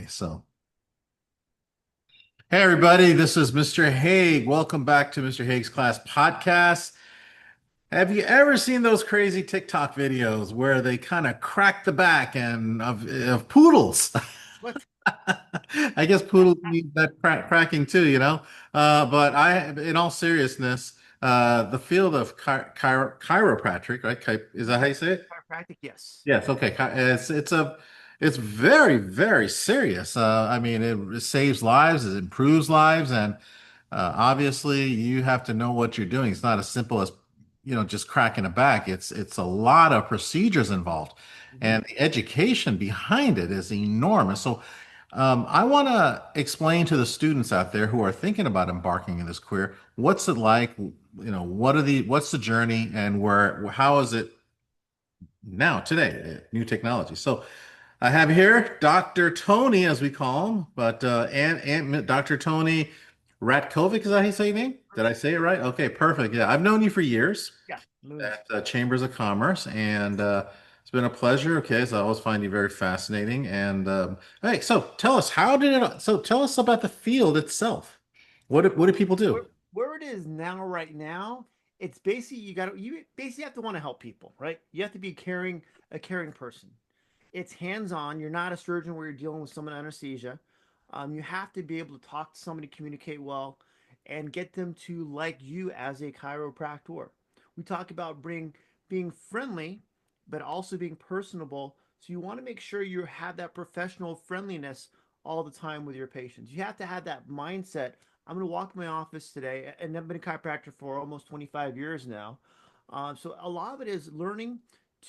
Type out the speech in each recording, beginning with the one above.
So, hey everybody, this is Mr. Hague. Welcome back to Mr. Hague's Class Podcast. Have you ever seen those crazy TikTok videos where they kind of crack the back and of poodles? What? I guess poodles need that cracking too, you know. But in all seriousness, the field of chiropractic, right? Is that how you say it? Chiropractic? Yes. Yes, okay. It's very serious. I mean, it saves lives, it improves lives, and obviously you have to know what you're doing. It's not as simple as just cracking a back. It's a lot of procedures involved, Hmm. and the education behind it is enormous. So, I want to explain to the students out there who are thinking about embarking in this career, what's it like? What's the journey, and how is it now today, new technology. So I have here Dr. Tony, as we call him, but and Dr. Tony Ratkovic, is that how you say your name? Did I Perfect. say it right? Okay, perfect. Yeah, I've known you for years Yeah. Moons. at Chambers of Commerce, and it's been a pleasure. Okay, so I always find you very fascinating. And hey, so tell us, so tell us about the field itself. What do people Where do? where it is now, right now, it's basically you basically have to want to help people, right? You have to be a caring person. It's hands-on. You're not a surgeon where you're dealing with someone anesthesia. You have to be able to talk to somebody, communicate well, and get them to like you as a chiropractor. We talk about being friendly, but also being personable. So you want to make sure you have that professional friendliness all the time with your patients. You have to have that mindset. I'm going to walk in my office today, and I've been a chiropractor for almost 25 years now. So a lot of it is learning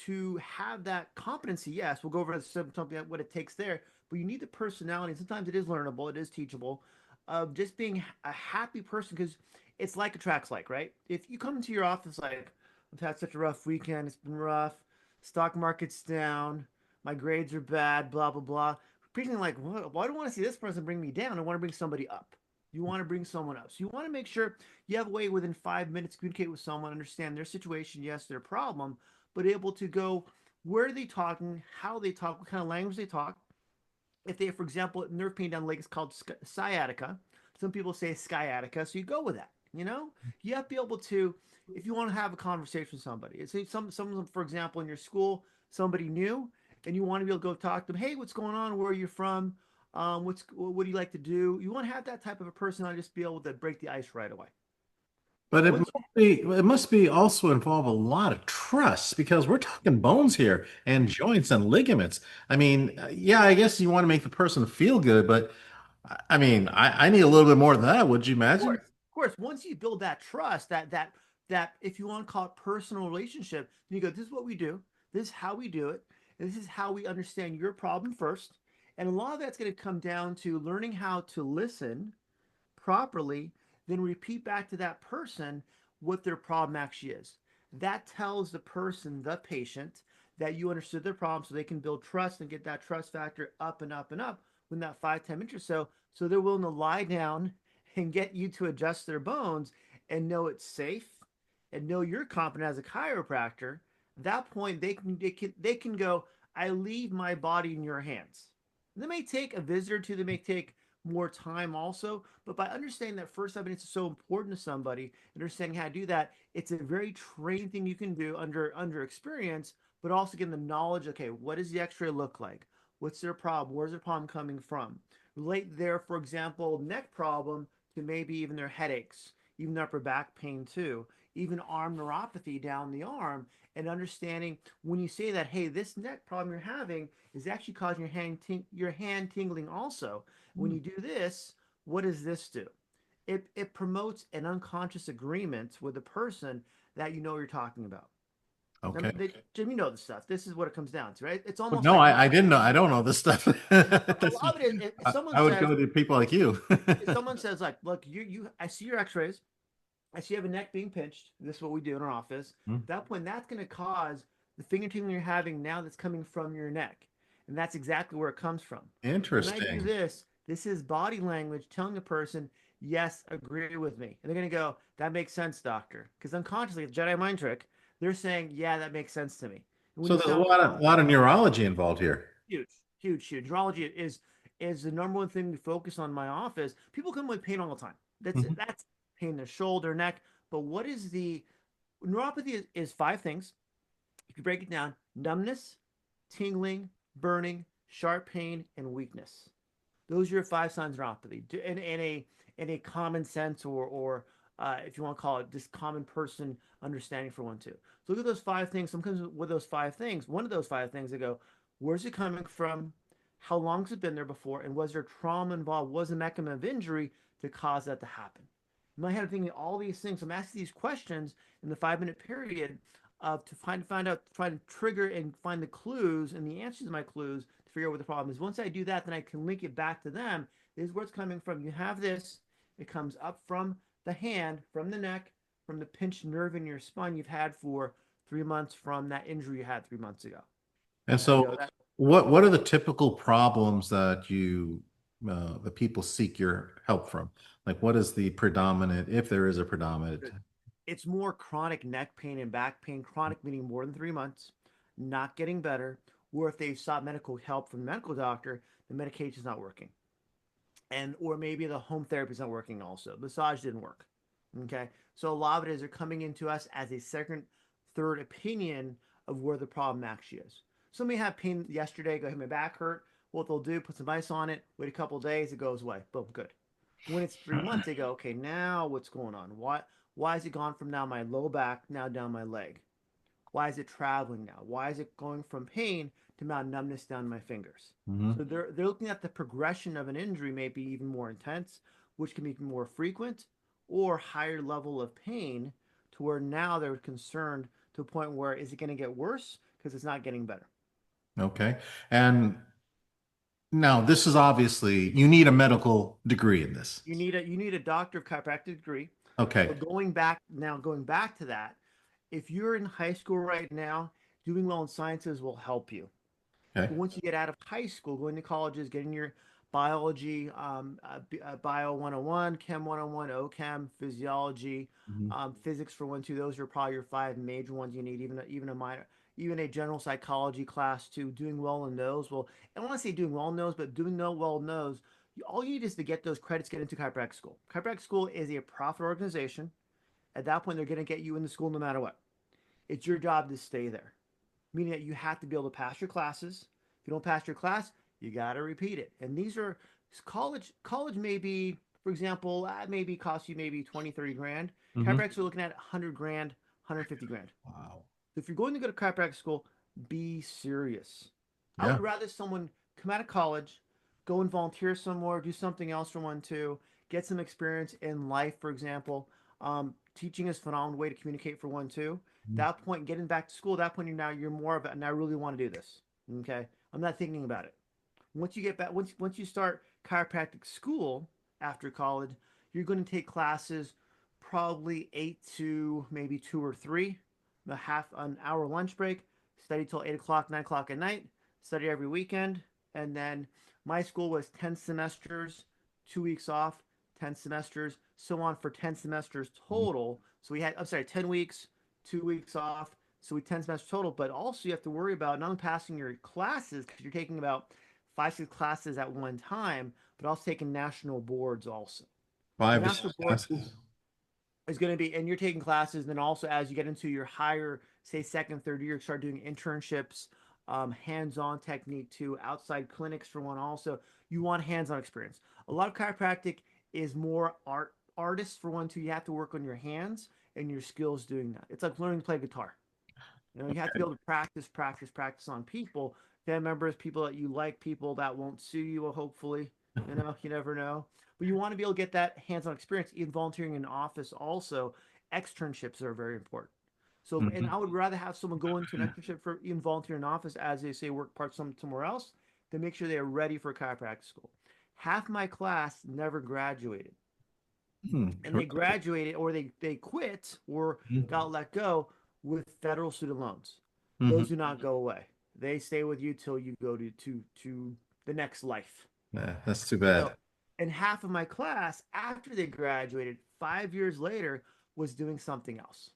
to have that competency. Yes, we'll go over something what it takes there, but you need the personality. Sometimes it is learnable, it is teachable. Of just being a happy person, because it's like attracts like, right? If you come into your office like, I've had such a rough weekend, it's been rough, stock market's down, my grades are bad, blah blah blah. Preaching like, why do I want to see this person bring me down? I want to bring somebody up. You want to bring someone up. So you want to make sure you have a way within 5 minutes to communicate with someone, understand their situation, yes, their problem, but able to go, where are they talking, how they talk, what kind of language they talk. If they, for example, nerve pain down the leg is called sciatica. Some people say sciatica, so you go with that. You have to be able to, if you want to have a conversation with somebody. Say someone, for example, in your school, somebody new, and you want to be able to go talk to them. Hey, what's going on? Where are you from? What do you like to do? You want to have that type of a person on, just be able to break the ice right away. But Once it must be also involve a lot of trust because we're talking bones here and joints and ligaments. I mean, yeah, I guess you want to make the person feel good, but I mean, I need a little bit more than that, would you imagine? Of course, once you build that trust, that if you want to call it personal relationship, then you go, this is what we do, this is how we do it, and this is how we understand your problem first. And a lot of that's going to come down to learning how to listen properly, then repeat back to that person what their problem actually is. That tells the person, the patient, that you understood their problem, so they can build trust and get that trust factor up and up and up within that 5-10 minutes or so. So they're willing to lie down and get you to adjust their bones and know it's safe and know you're competent as a chiropractor. At that point, they can go, I leave my body in your hands. And they may take a visit or two, they may take more time also, but by understanding that first evidence is so important to somebody, understanding how to do that, it's a very trained thing you can do under experience, but also getting the knowledge. Okay, what does the x-ray look like? What's their problem? Where's their problem coming from? Relate their, for example, neck problem to maybe even their headaches, even their upper back pain too, even arm neuropathy down the arm, and understanding when you say that, hey, this neck problem you're having is actually causing your hand tingling also. When you do this, what does this do? It promotes an unconscious agreement with the person that you know you're talking about. Okay. Jim, you know the stuff. This is what it comes down to, right? It's But almost no, like I didn't know. I don't know this stuff. a That's, lot of it is, if someone I would says, go to people like you. like, look, I see your X-rays. I see you have a neck being pinched. This is what we do in our office. At that point, that's going to cause the finger tingling you're having now that's coming from your neck. And that's exactly where it comes from. When I do Interesting. this is body language telling a person, yes, agree with me. And they're going to go, that makes sense, doctor. Because unconsciously, the Jedi mind trick, they're saying, yeah, that makes sense to me. And when So you there's a sound lot of neurology involved here. huge, huge, huge. Neurology is, is the number one thing we focus on in my office. People come with pain all the time. That's Hmm. it. That's pain in the shoulder, neck. But what is the neuropathy is five things. If you break it down, numbness, tingling, burning, sharp pain, and weakness. Those are your five signs of neuropathy. In a common sense or if you want to call it just common person understanding for one too. So look at those five things. Sometimes with those five things, one of those five things, they go, where's it coming from? How long has it been there before? And was there trauma involved? Was the mechanism of injury to cause that to happen? In my head, I'm thinking all these things. I'm asking these questions in the 5 minute period of to find out, try to trigger and find the clues and the answers to my clues to figure out what the problem is. Once I do that, then I can link it back to them. This is where it's coming from. You have this. It comes up from the hand, from the neck, from the pinched nerve in your spine you've had for 3 months from that injury you had 3 months ago. And I so, go that what are the typical problems that the people seek your help from? Like, what is the predominant, if there is a predominant? it's more chronic neck pain and back pain, chronic meaning more than 3 months, not getting better, or if they sought medical help from the medical doctor, the medication's not working. And or maybe the home therapy is not working also. Massage didn't work. Okay. So a lot of it is they're coming into us as a second, third opinion of where the problem actually is. Somebody had pain yesterday, go, hey, my back hurt. What they'll do, put some ice on it, wait a couple of days, it goes away. Boom, good. When it's 3 months, they go, okay, now what's going on? Why is it gone from now my low back now down my leg? Why is it traveling now? Why is it going from pain to now numbness down my fingers? Hmm. So they're looking at the progression of an injury, maybe even more intense, which can be more frequent, or higher level of pain, to where now they're concerned to a point where is it going to get worse because it's not getting better. Okay. And now this is obviously you need a medical degree in this. You need a doctor of chiropractic degree. Okay. So going back to that, if you're in high school right now, doing well in sciences will help you. Okay. But once you get out of high school, going to colleges, getting your biology, bio 101, chem 101, OChem, physiology, Mhm. physics for one, two, those are probably your five major ones you need, even a minor, even a general psychology class too, doing well in those. Well, I don't want to say doing well in those, but doing no well in those, all you need is to get those credits, get into chiropractic school. Chiropractic school is a profit organization. At that point, they're going to get you in the school no matter what. It's your job to stay there, meaning that you have to be able to pass your classes. If you don't pass your class, you got to repeat it. And these are college maybe, for example, maybe cost you maybe 20, 30 grand. Mhm. Chiropractic are looking at 100 grand, 150 grand. Wow. So if you're going to go to chiropractic school, be serious. I Yeah. would rather someone come out of college, go and volunteer somewhere, do something else for one too, get some experience in life, for example. Teaching is a phenomenal way to communicate for one too. Mhm. That point, getting back to school, that point you're more of it, and I really want to do this. Okay, I'm not thinking about it. Once you get back, once you start chiropractic school after college, you're going to take classes probably 8 to maybe 2 or 3, a half an hour lunch break, study till 8 o'clock, 9 o'clock at night, study every weekend, and then my school was 10 semesters, 2 weeks off, 10 semesters, so on for 10 semesters total. So we had, I'm sorry, 10 weeks, 2 weeks off, so we 10 semesters total. But also you have to worry about not only passing your classes because you're taking about 5, 6 classes at one time, but also taking national boards also. The Five to national six board classes. is going to be, and you're taking classes. Then also as you get into your higher, say second, third year, start doing internships, hands-on technique too, outside clinics for one. Also, you want hands-on experience. A lot of chiropractic is more artists for one too. You have to work on your hands and your skills doing that. It's like learning to play guitar. You have to be able to practice, practice, practice on people, family members, people that you like, people that won't sue you, hopefully. You never know. But you want to be able to get that hands-on experience, even volunteering in office also. Externships are very important. So, and Mhm. I would rather have someone go into an externship for even volunteer in office as they say work part somewhere else to make sure they are ready for chiropractic school. Half my class never graduated, and they Terrific. graduated or they quit or Mhm. got let go with federal student loans. Mhm. Those do not go away. They stay with you till you go to the next life. Yeah, that's too So, bad. and half of my class after they graduated 5 years later was doing something else.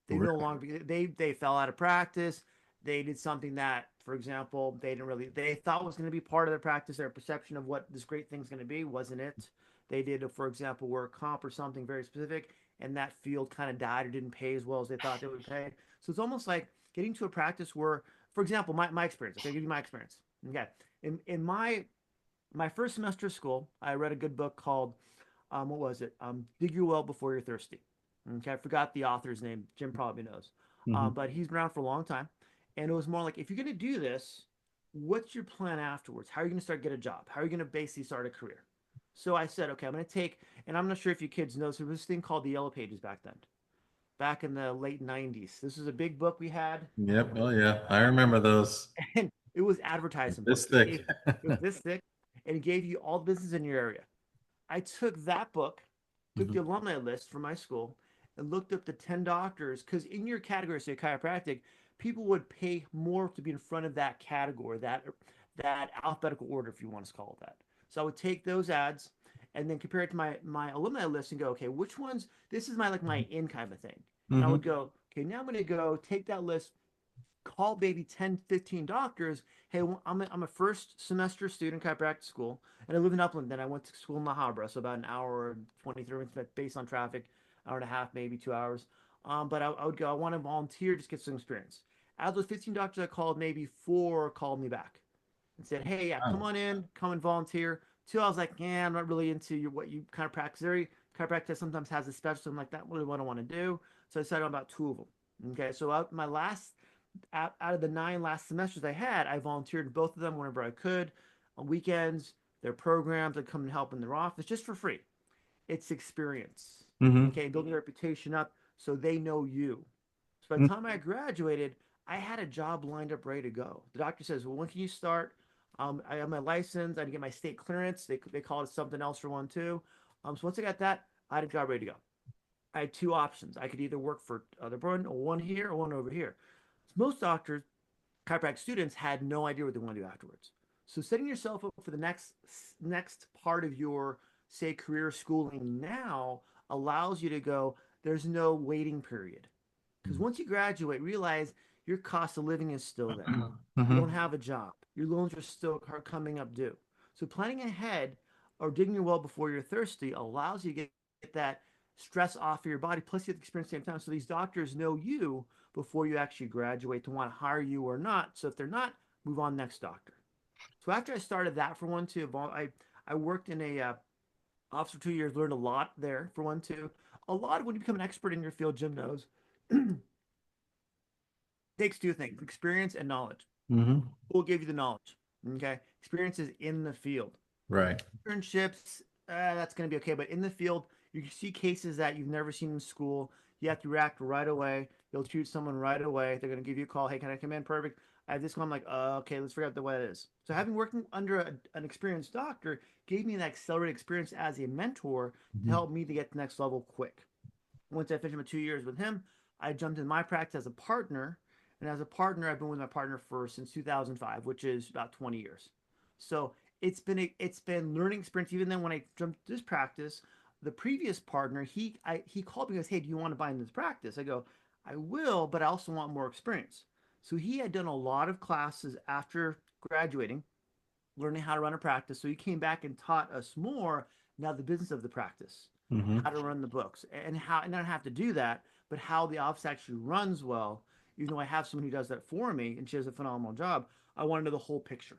They no Really? longer they fell out of practice. They did something that For example, they thought was going to be part of their practice. Their perception of what this great thing's going to be wasn't it. They did, for example, work comp or something very specific, and that field kind of died or didn't pay as well as they thought they would pay. So it's almost like getting to a practice where, for example, my experience. Okay, I'll give you my experience. Okay, in my first semester of school, I read a good book called what was it? Dig Your Well Before You're Thirsty. Okay, I forgot the author's name. Jim probably knows, Hmm. but he's been around for a long time. And it was more like, if you're going to do this, what's your plan afterwards? How are you going to start get a job? How are you going to basically start a career? So I said, okay, I'm going to take, and I'm not sure if you kids know, so there was this thing called the Yellow Pages back then, back in the late 90s. This was a big book we had, Yep. Oh, yeah. I remember those. and it was advertising This book. thick. It was this thick, and it gave you all the business in your area. I took that book, took Hmm. the alumni list from my school, and looked up the 10 doctors. Because in your category, say chiropractic, people would pay more to be in front of that category, that alphabetical order, if you want to call it that. So I would take those ads and then compare it to my alumni list and go, okay, which ones? This is my like my in kind of thing. And I Hmm. would go, okay, now I'm going to go take that list, call maybe 10, 15 doctors. Hey, well, I'm a first semester student in chiropractic school, and I live in Upland. Then I went to school in La Habra, so about an hour and 23 minutes based on traffic, hour and a half, maybe 2 hours. But I would go, I want to volunteer, just get some experience. Out of those 15 doctors I called, maybe four called me back and said, hey, yeah, come Wow. on in, come and volunteer. Two, I was like, yeah, I'm not really into what you kind of practice. Every chiropractic sometimes has a specialty. I'm like, that really what I want to do. So I decided on about two of them. Okay, so my last out of the nine last semesters I had, I volunteered in both of them whenever I could, on weekends, their programs. I'd come and help in their office just for free. It's experience. Hmm. Okay, building a reputation up so they know you. So by the time I graduated, I had a job lined up ready to go. The doctor says, well, when can you start? I have my license. I had to get my state clearance. They call it something else for one too. So once I got that, I had a job ready to go. I had two options. I could either work for the one here or one over here. Most doctors, chiropractic students, had no idea what they want to do afterwards. So setting yourself up for the next part of your say career schooling now allows you to go. There's no waiting period because once you graduate, realize your cost of living is still there. You don't Hmm. have a job. Your loans are still coming up due. So planning ahead or digging your well before you're thirsty allows you to get that stress off of your body. Plus, you have the experience at the same time. So these doctors know you before you actually graduate to want to hire you or not. So if they're not, move on next doctor. So after I started that for one too, I worked in a office for 2 years, learned a lot there for one too. A lot of when you become an expert in your field, Jim knows, takes two things: experience and knowledge. Hmm. Who will give you the knowledge? Okay, experience is in the field. Right. Internships, that's going to be okay. But in the field, you see cases that you've never seen in school. You have to react right away. You'll treat someone right away. They're going to give you a call. Hey, can I come in? Perfect. I have this one. I'm like, okay, let's figure out the way it is. So having working under an experienced doctor gave me that accelerated experience as a mentor to Hmm. help me to get to the next level quick. Once I finished my 2 years with him, I jumped in my practice as a partner. And as a partner, I've been with my partner for since 2005, which is about 20 years. So it's been learning experience. Even then, when I jumped this practice, the previous partner he called me and goes, "Hey, do you want to buy in this practice?" I go, "I will, but I also want more experience." So he had done a lot of classes after graduating, learning how to run a practice. So he came back and taught us more now the business of the practice, Hmm. how to run the books, and how and not have to do that, but how the office actually runs well. Even though I have someone who does that for me, and she does a phenomenal job, I want to know the whole picture.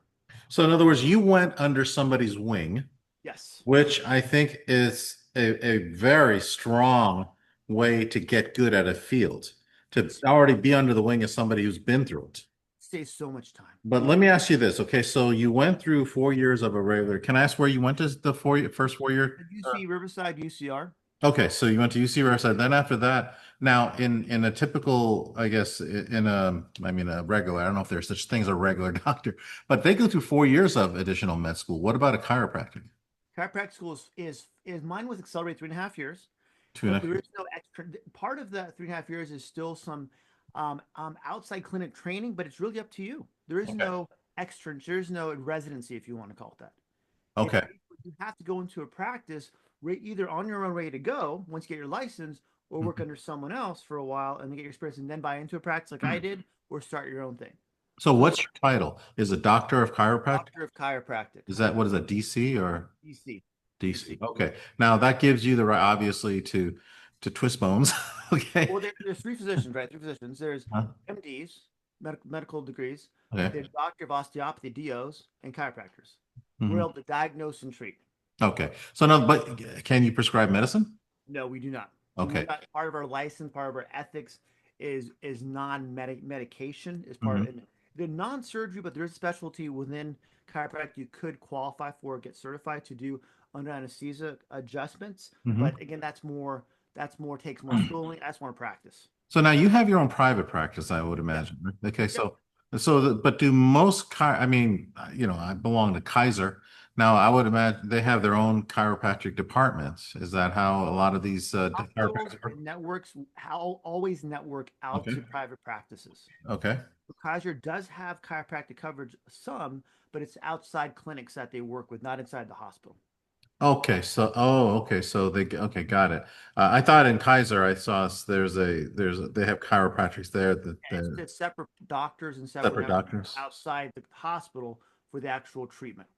So, in other words, you went under somebody's wing, Yes, which I think is a very strong way to get good at a field, to it's already be under the wing of somebody who's been through it. saves so much time. But let me ask you this. Okay, so you went through 4 years of a regular. Can I ask where you went to the first 4 year? UC Riverside, UCR. Okay, so you went to UC Riverside. Then after that, now in a typical, I guess, in a, I mean, a regular, I don't know if there's such thing as a regular doctor, but they go through 4 years of additional med school. What about a chiropractic? Chiropractic school is mine was accelerated 3.5 years, Two and but a half there is years. no extra. Part of the 3.5 years is still some outside clinic training, but it's really up to you. There is Okay. no extra. There's no residency, if you want to call it that. It's Okay. basically you have to go into a practice either on your own ready to go once you get your license, or work Mhm. under someone else for a while and then get your experience and then buy into a practice like I did, or start your own thing. So So what's your title? Is a doctor of chiropractic? doctor of chiropractic, Is that what is that, DC or DC, DC? DC. Okay. Now that gives you the right, obviously, to twist bones. Okay. Well, there's three physicians, right? Three physicians. There's Huh? MDs, medical degrees. Okay. There's doctor of osteopathy, DOs, and chiropractors. We're Hmm. able to diagnose and treat. Okay. So no, but can you prescribe medicine? No, we do not. So we're Okay. not part of our license, part of our ethics is non-medication is part Hmm. of it. The non-surgery, but there is a specialty within chiropractic you could qualify for, get certified to do under anesthesia adjustments. Hmm. But again, that's more takes more schooling. That's more practice. So now you have your own private practice, I would Yep. imagine, right? Okay, Yep. but do most I mean, I belong to Kaiser. Now, I would imagine they have their own chiropractic departments. Is that how a lot of these Hospitals chiropractors work? and networks how always network out Okay. to private practices. Okay. Kaiser does have chiropractic coverage, some, but it's outside clinics that they work with, not inside the hospital. Okay, so okay, got it. I thought in Kaiser I saw they have chiropractics there that Yeah, it's, they're it's separate doctors and separate separate networks doctors. outside the hospital for the actual treatment.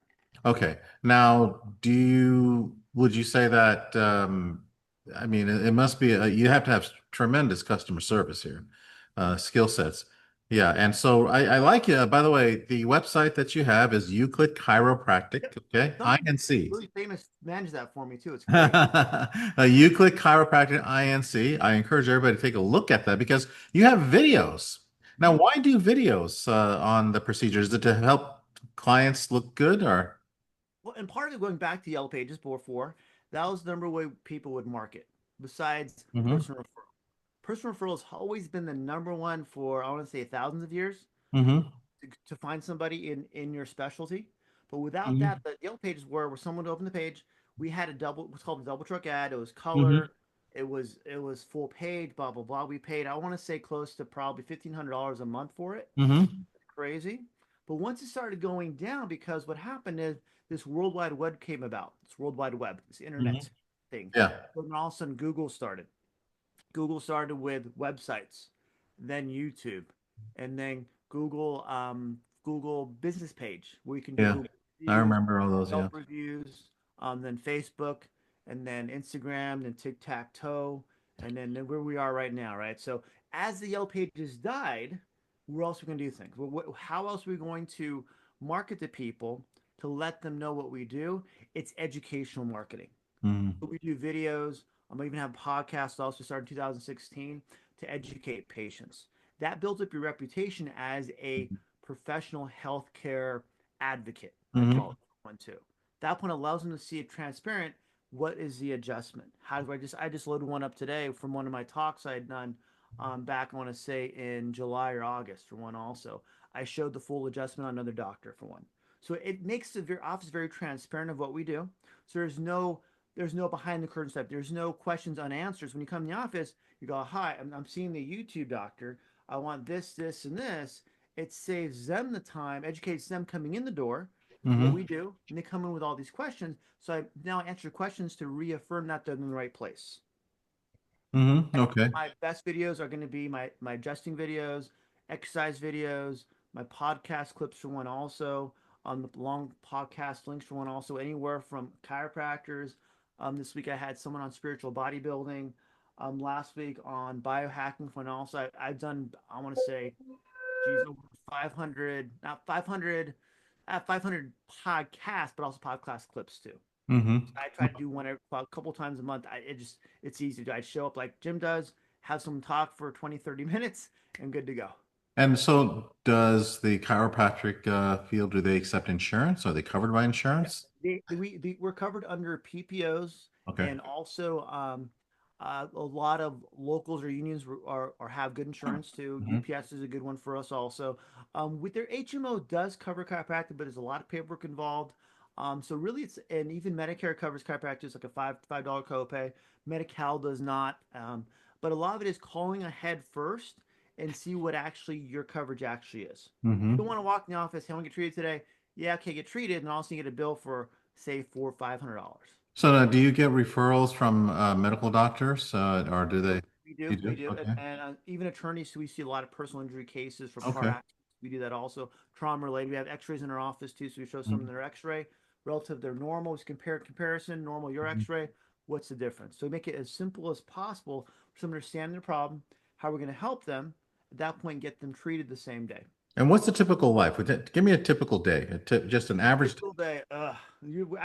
Okay. Now, would you say that, I mean, it must be, you have to have tremendous customer service here, skill sets. Yeah. And so I like you. By the way, the website that you have is Euclid Chiropractic. Yep. Okay. Someone INC. really famous manages that for me too. It's great. Euclid Chiropractic INC. I encourage everybody to take a look at that because you have videos. Now, Mhm. why do videos, on the procedures? Is it to help clients look good or? Well, and part of it going back to Yellow Pages before, that was the number way people would market, besides Mm-hmm. personal referral. Personal referral has always been the number one for, I want to say, thousands of years Mm-hmm. to find somebody in your specialty. But without Mm-hmm. that, the Yellow Pages were someone would open the page. We had a double, what's called a double truck ad. It was Mm-hmm. color, it was full page, blah blah blah. We paid, I want to say, close to probably $1,500 a month for it. Mm-hmm. Crazy. But once it started going down, because what happened is this World Wide Web came about, this World Wide Web, this Mm-hmm. internet thing. Yeah. But then all of a sudden, Google started. Google started with websites, then YouTube, and then Google Business Page where you can do Yeah. Google I reviews, remember all those. Yelp Yeah. reviews, then Facebook, and then Instagram, then Tic Tac Toe, and then where we are right now, right? So as the Yellow Pages died, where else are we going to do things? How else are we going to market to people to let them know what we do? It's educational marketing. Mm-hmm. We do videos. I'm even have podcasts also started in 2016 to educate patients. That builds up your reputation as a professional healthcare advocate. I Mm-hmm. call it one too. That one allows them to see it transparent. What is the adjustment? How do I just loaded one up today from one of my talks I had done back, I want to say in July or August for one also. I showed the full adjustment on another doctor for one. So it makes the office very transparent of what we do. So there's no behind the curtain stuff. There's no questions unanswered. When you come in the office, you go, "Hi, I'm seeing the YouTube doctor. I want this, this, and this." It saves them the time, educates them coming in the door, what we Mm-hmm. do, and they come in with all these questions. So I now answer questions to reaffirm that they're in the right place. Mm-hmm. Okay. My best videos are going to be my adjusting videos, exercise videos, my podcast clips for one also, the long podcast links for one also, anywhere from chiropractors. This week I had someone on spiritual bodybuilding. Last week on biohacking for one also. I've done, I want to say, geez, over 500, not 500, 500 podcasts, but also podcast clips too. Mm-hmm. I try to do one a couple times a month. It's easy to do. I show up like Jim does, have some talk for 20, 30 minutes, and good to go. And so does the chiropractic field, do they accept insurance? Are they covered by Yeah, insurance? we're covered under PPOs, Okay. and also a lot of locals or unions are have good insurance too. Mm-hmm. UPS is a good one for us also. With their HMO does cover chiropractic, but there's a lot of paperwork involved. So really, it's and even Medicare covers chiropractic. It's like a $5 copay. Medi-Cal does not, but a lot of it is calling ahead first and see what actually your coverage actually is. You don't Mm-hmm. want to walk in the office. Hey, I want to get treated today. Yeah, okay, get treated, and also you get a bill for say $400 or $500. So do you get referrals from medical doctors, or do We do, they? we You do, do? we do, Okay. and even attorneys. So we see a lot of personal injury cases from car Okay. accidents, We do that also. Trauma related. We have X-rays in our office too, so we show some of Mhm. their X-ray relative to their normal. We compare comparison normal your Mhm. X-ray. What's the difference? So we make it as simple as possible for them to understand their problem, how we're going to help them. At that point, get them treated the same day. And what's the typical life? Give me a typical day, just an average day. Typical day. I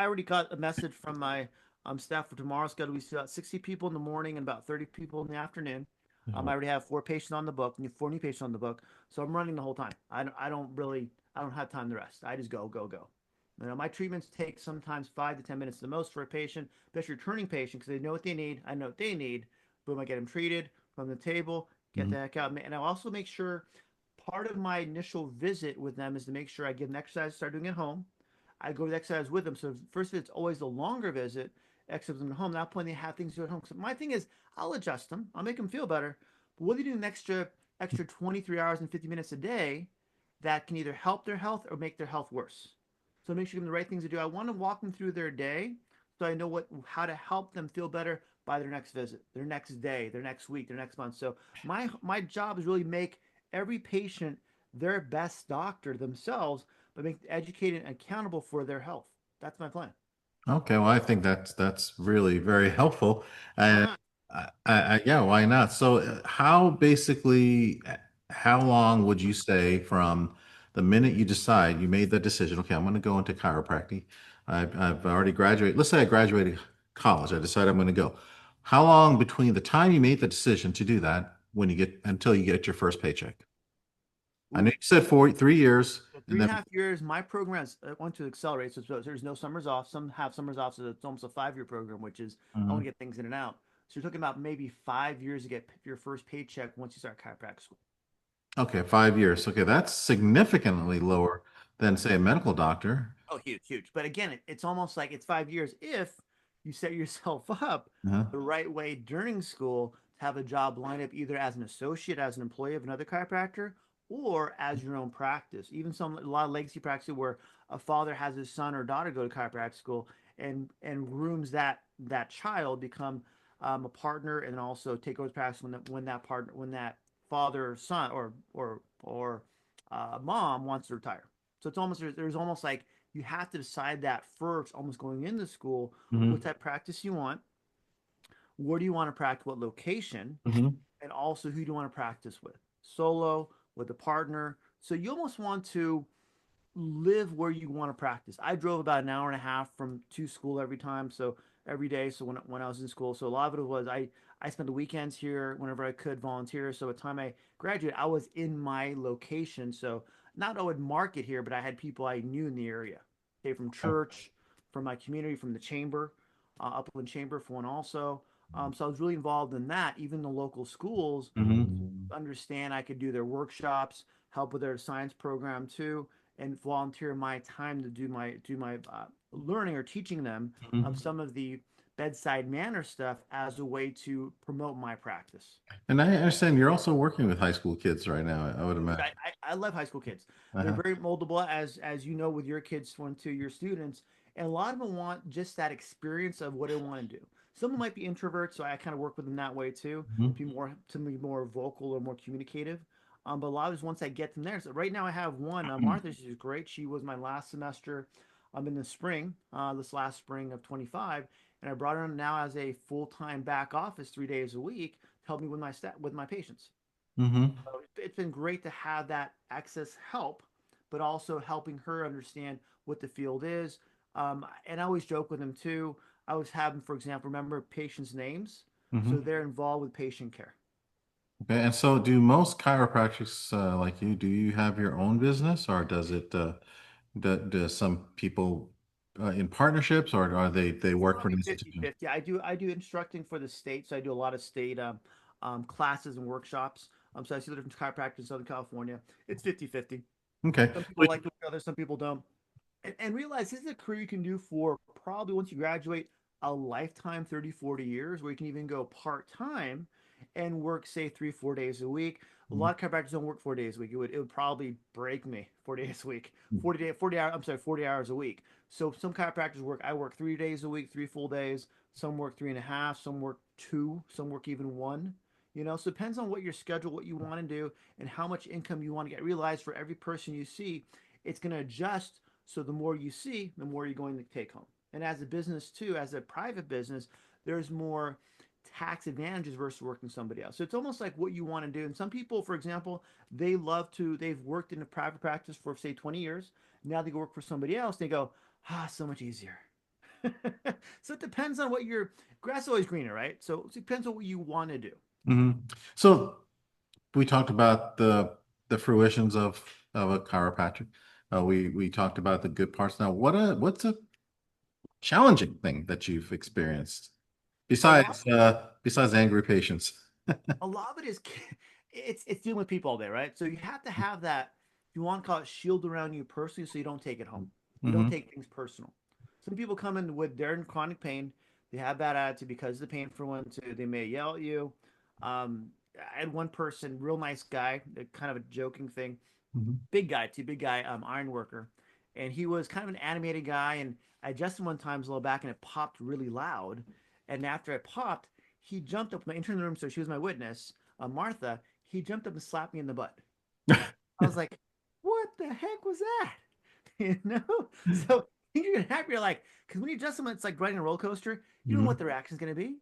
already got a message from my staff for tomorrow's schedule. We see about 60 people in the morning and about 30 people in the afternoon. I already have four patients on the book, four new patients on the book. So I'm running the whole time. I don't have time to rest. I just go, go, go. You know, my treatments take sometimes 5 to 10 minutes the most for a patient, especially a returning patient, because they know what they need. I know what they need. Boom, I get them treated from the table, get Mhm. the heck out. And I also make sure part of my initial visit with them is to make sure I give them exercise, start doing it at home. I go to the exercise with them. So first it's always the longer visit, exercise them at home. At that point they have things to do at home. So my thing is I'll adjust them. I'll make them feel better. But what do you do an extra 23 hours and 50 minutes a day that can either help their health or make their health worse? So make sure you give them the right things to do. I want to walk them through their day so I know how to help them feel better by their next visit, their next day, their next week, their next month. So my job is really make every patient their best doctor themselves, but make educated and accountable for their health. That's my plan. Okay, well, I think that's really very helpful. Why And not? yeah, why not? So, how long would you say from the minute you decide you made the decision, okay, I'm going to go into chiropractic. I've already graduated. Let's say I graduated college. I decided I'm going to go. How long between the time you made the decision to do that when you get until you get your first paycheck? I know Ooh, you said 3 years, so and three and then a half years. My programs want to accelerate, so there's no summers off. Some have summers off, so it's almost a 5 year program, which is I want Mhm. to get things in and out. So you're talking about maybe 5 years to get your first paycheck once you start chiropractic school. Okay, 5 years. Okay, that's significantly lower than say a medical doctor. Oh, huge, huge. But again, it's almost like it's 5 years if you set yourself up Uh-huh. the right way during school to have a job lined up either as an associate, as an employee of another chiropractor, or as your own practice. Even a lot of legacy practices where a father has his son or daughter go to chiropractic school and grooms that child become a partner and also take over the practice when that father or son or mom wants to retire. So it's almost there's almost like you have to decide that first, almost going into school, what Hmm. type of practice you want, where do you want to practice, what location, Hmm. and also who do you want to practice with, solo, with a partner. So you almost want to live where you want to practice. I drove about an hour and a half from to school every time, so every day. So when I was in school, so a lot of it was I spent the weekends here whenever I could volunteer. So by the time I graduated, I was in my location. So not I would market here, but I had people I knew in the area. Okay, from church, from my community, from the chamber, Upland Chamber for one also. So I was really involved in that. Even the local schools Hmm. understand I could do their workshops, help with their science program too, and volunteer my time to do my learning or teaching them Hmm. some of the bedside manner stuff as a way to promote my practice. And I understand you're also working with high school kids right now, I would Oh, dude, imagine. I love high school kids. They're Uh-huh. very moldable, as you know, with your kids, one to your students, and a lot of them want just that experience of what they want to do. Some of them might be introverts, so I kind of work with them that way too, Hmm. to be more vocal or more communicative. But a lot of us, once I get them there, so right now I have one, Martha. She's great. She was my last semester, in the spring, this last spring of 25, and I brought her on now as a full time back office 3 days a week to help me with with my patients. Hmm. So it's been great to have that access help, but also helping her understand what the field is. And I always joke with them too. I always have them, for example, remember patients' names. So Hmm. they're involved with patient care. Okay, and so do most chiropractors like you, do you have your own business or do some people in partnerships or are they It's work for an probably institution? 50-50. I do instructing for the state, so I do a lot of state classes and workshops. So I see the different chiropractors in Southern California. It's 50-50. Okay. Some people like to work others, some people don't. And realize this is a career you can do for probably once you graduate a lifetime 30, 40 years where you can even go part-time and work say 3 4 days a week. A lot of chiropractors don't work 4 days a week. It would probably break me 4 days a week, 40 hours, I'm sorry, 40 hours a week. So some chiropractors I work 3 days a week, three full days. Some work three and a half, some work two, some work even one. So it depends on what your schedule, what you want to do, and how much income you want to get. Realize for every person you see, it's going to adjust. So the more you see, the more you're going to take home. And as a business too, as a private business, there's more tax advantages versus working somebody else. So it's almost like what you want to do. And some people, for example, they've worked in a private practice for say 20 years. Now they go work for somebody else. They go, so much easier. So it depends on what your grass is always greener, right? So it depends on what you want to do. Hmm. So we talked about the fruitions of a chiropractic. We talked about the good parts. Now, what's a challenging thing that you've experienced A lot besides angry patients? a lot of it is it's dealing with people all day, right? So you have to have that, you want to call it shield around you personally, so you don't take it home. You don't Hmm. take things personal. Some people come in with their chronic pain. They have bad attitude because of the pain for one, two. They may yell at you. I had one person, real nice guy, kind of a joking thing, Hmm. big guy too, big guy, iron worker, and he was kind of an animated guy. And I adjusted one time a little back, and it popped really loud. And after it popped, he jumped up. My intern in the room, so she was my witness, Martha. He jumped up and slapped me in the butt. I was like, "What the heck was that?" You know. So you're gonna have you're like, because when you adjust someone, it's like riding a roller coaster. You don't know what Hmm. the reaction is gonna be.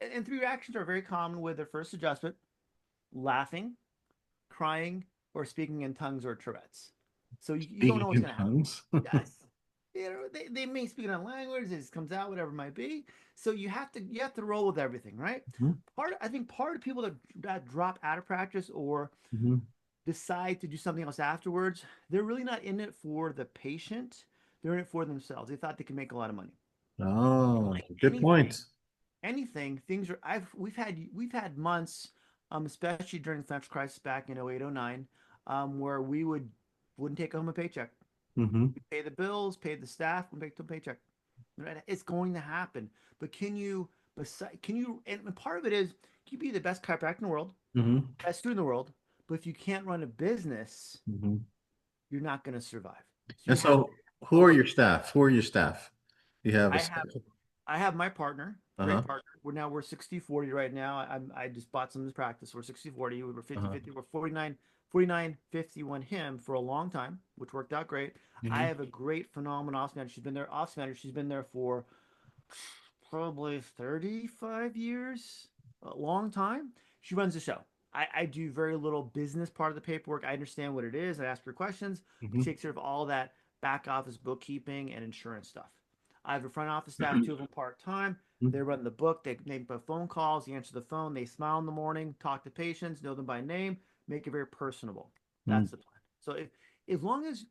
And three reactions are very common with their first adjustment: laughing, crying, or speaking in tongues or Tourette's. So you don't Speaking know what's in going to happen. tongues. Yes. They may speak in a language, it just comes out, whatever it might be. So you have to roll with everything, right? I think part of people that drop out of practice or Hmm. decide to do something else afterwards, they're really not in it for the patient. They're in it for themselves. They thought they could make a lot of money. Oh, Like good point. anything, things are I've we've had months, especially during the financial crisis back in 08, 09, where we wouldn't take home a paycheck. Hmm. We pay the bills, pay the staff, we make the paycheck. Right? It's going to happen. But and part of it is you be the best chiropractor in the world, Hmm. best student in the world, but if you can't run a business, Hmm. you're not going to survive. So And you have to so, who are also your staff? Who are your staff? You have a I have staff. I have my partner, great Uh-huh. partner. We're 60-40 right now. I just bought some of this practice. We're 60-40. We were 50 Uh-huh. 50. We're 49-50 on him for a long time, which worked out great. I Hmm. have a great, phenomenal office manager. She's been there for probably 35 years, a long time. She runs the show. I do very little business part of the paperwork. I understand what it is. I ask her questions, but she Hmm. takes care of all that back office bookkeeping and insurance stuff. I have a front office staff, two of them part time. They run the book. They make phone calls. They answer the phone. They smile in the morning, talk to patients, know them by name, make it very personable. That's the plan. So as long as,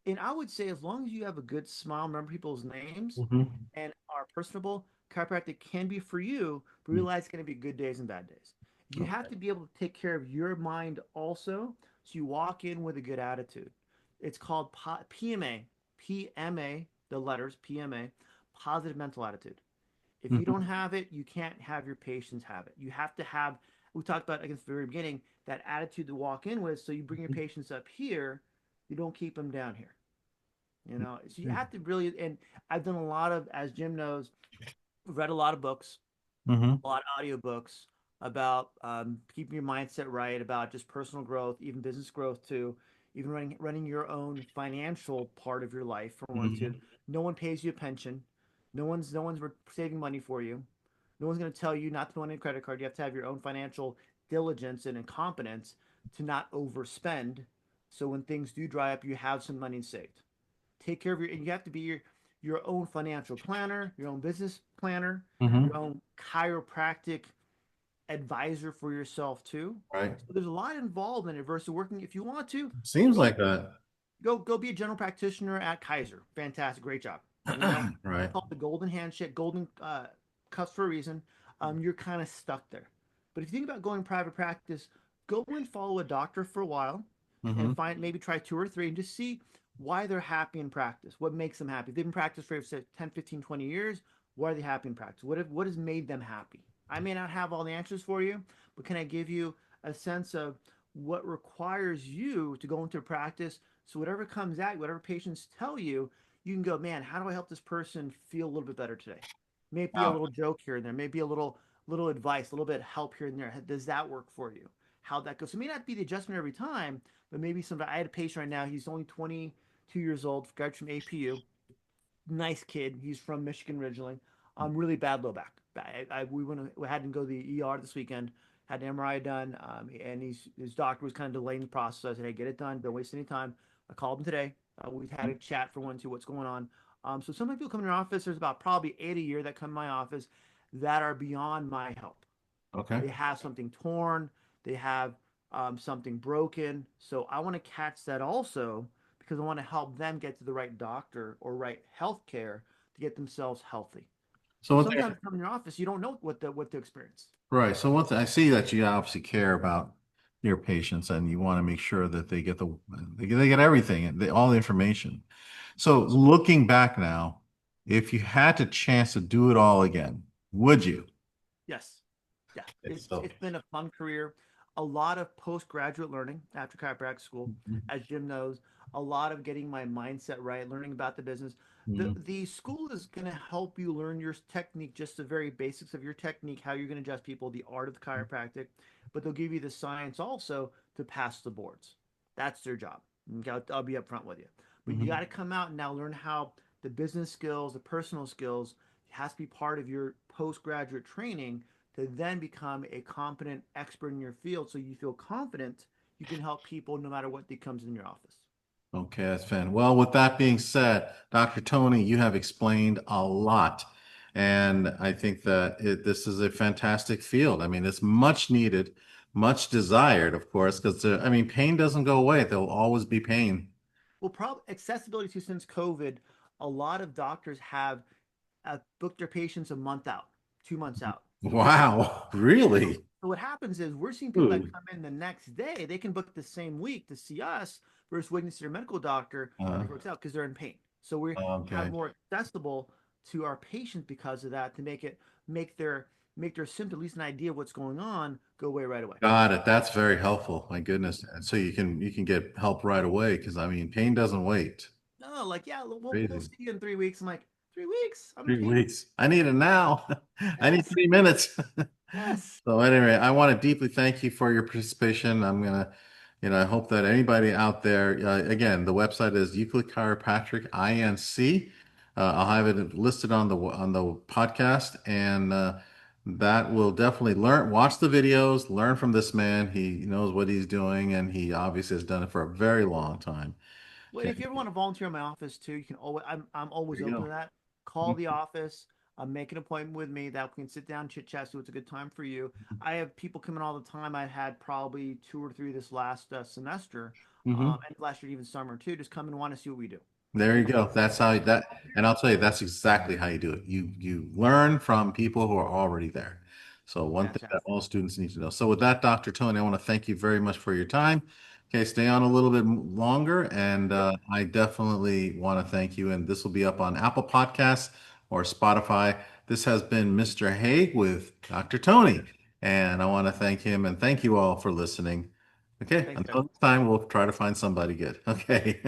and I would say as long as you have a good smile, remember people's names, Hmm. and are personable, chiropractic can be for you, but realize it's going to be good days and bad days. You have to be able to take care of your mind also, so you walk in with a good attitude. It's called PMA, PMA, the letters PMA, positive mental attitude. If you don't Hmm. have it, you can't have your patients have it. You have to have, we talked about against the very beginning, that attitude to walk in with, so you bring your patients up here, you don't keep them down here. So you have to really, and I've done a lot of, as Jim knows, we've read a lot of books, Hmm. a lot of audiobooks about keeping your mindset right, about just personal growth, even business growth too, even running your own financial part of your life for one too. Hmm. No one pays you a pension. No one's saving money for you. No one's going to tell you not to put on a credit card. You have to have your own financial diligence and incompetence to not overspend. So when things do dry up, you have some money saved. Take care of and you have to be your own financial planner, your own business planner, your Hmm. own chiropractic advisor for yourself too. Right. So there's a lot involved in it versus working. If you want to, Seems go like that. go be a general practitioner at Kaiser. Fantastic, great job. It's Right. called the golden handshake, golden cuffs for a reason. You're kind of stuck there. But if you think about going private practice, go and follow a doctor for a while, and Hmm. find maybe try two or three and just see why they're happy in practice. What makes them happy? If they've been practice for say 10, 15, 20 years. Why are they happy in practice? What has made them happy? I may not have all the answers for you, but can I give you a sense of what requires you to go into practice, so whatever comes at you, whatever patients tell you, you can go, man, how do I help this person feel a little bit better today? Maybe a Wow. little joke here and there, maybe a little advice, a little bit of help here and there. Does that work for you? How that goes? So it may not be the adjustment every time, but maybe some. I had a patient right now. He's only 22 years old. Guy from APU, nice kid. He's from Michigan originally. Really bad low back. We had to go to the ER this weekend. Had an MRI done, and his doctor was kind of delaying the process. I said, "Hey, get it done. Don't waste any time." I called him today. We've had a chat for one, two, what's going on. So sometimes people come in your office. There's about probably 8 a year that come in my office that are beyond my help. Okay. They have something torn. They have something broken. So I want to catch that also because I want to help them get to the right doctor or right health care to get themselves healthy. So So one thing, sometimes come in your office, you don't know what to experience. right. So one thing, I see that you obviously care about your patients and you want to make sure that they get everything, all the information. So looking back now, if you had the chance to do it all again, would you? Yes. Yeah. It's It's so. it's been a fun career. A lot of postgraduate learning after chiropractic school, as Jim knows, a lot of getting my mindset right, learning about the business. Mhm. The school is going to help you learn your technique, just the very basics of your technique, how you're going to adjust people, the art of the chiropractic, but they'll give you the science also to pass the boards. That's their job. Okay, I'll be upfront with you. But you got Mhm. to come out and now learn how the business skills, the personal skills has to be part of your postgraduate training to then become a competent expert in your field so you feel confident you can help people no matter what comes in your office. Okay, that's fan. Well, with that being said, Dr. Tony, you have explained a lot. And I think that this is a fantastic field. I mean, it's much needed, much desired, of course, because I mean, pain doesn't go away. There'll always be pain. Well, probably accessibility to since COVID, a lot of doctors have booked their patients a month out, 2 months out. Wow, So, really? so what happens is we're seeing people that Ooh. come in the next day. They can book the same week to see us versus waiting to see their medical doctor Uh, before it's out because they're in pain. So we have okay. more accessible to our patients because of that to make their make their symptom at least an idea of what's going on go away right away. Got it. That's very helpful. My goodness. And so you can get help right away because I mean, pain doesn't wait. No, like yeah, we'll Crazy. see you in 3 weeks. I'm like 3 weeks. I'm in 3 weeks. pain. I need it now. I need Yes, 3 minutes. yes. So anyway, I want to deeply thank you for your participation. I hope that anybody out there, again, the website is Euclid Chiropractic INC. I'll have it listed on the podcast, and that will definitely watch the videos, learn from this man. He knows what he's doing, and he obviously has done it for a very long time. Well, Okay, if you ever want to volunteer in my office too, you can always. I'm there always you open to go. that. Call the office. Make an appointment with me. That we can sit down, chit chat, so it's a good time for you. I have people coming all the time. I had probably two or three this last semester, Hmm. and last year even summer too. Just come and want to see what we do. There you And go. That's how that, and I'll tell you, that's exactly how you do it. You learn from people who are already there. So one thing that fantastic. all students need to know. So with that, Dr. Tony, I want to thank you very much for your time. Okay, stay on a little bit longer, and Yep. I definitely want to thank you. And this will be up on Apple Podcasts or Spotify. This has been Mr. Hague with Dr. Tony, and I want to thank him and thank you all for listening. Okay, Thanks, guys. until next time, we'll try to find somebody good. Okay.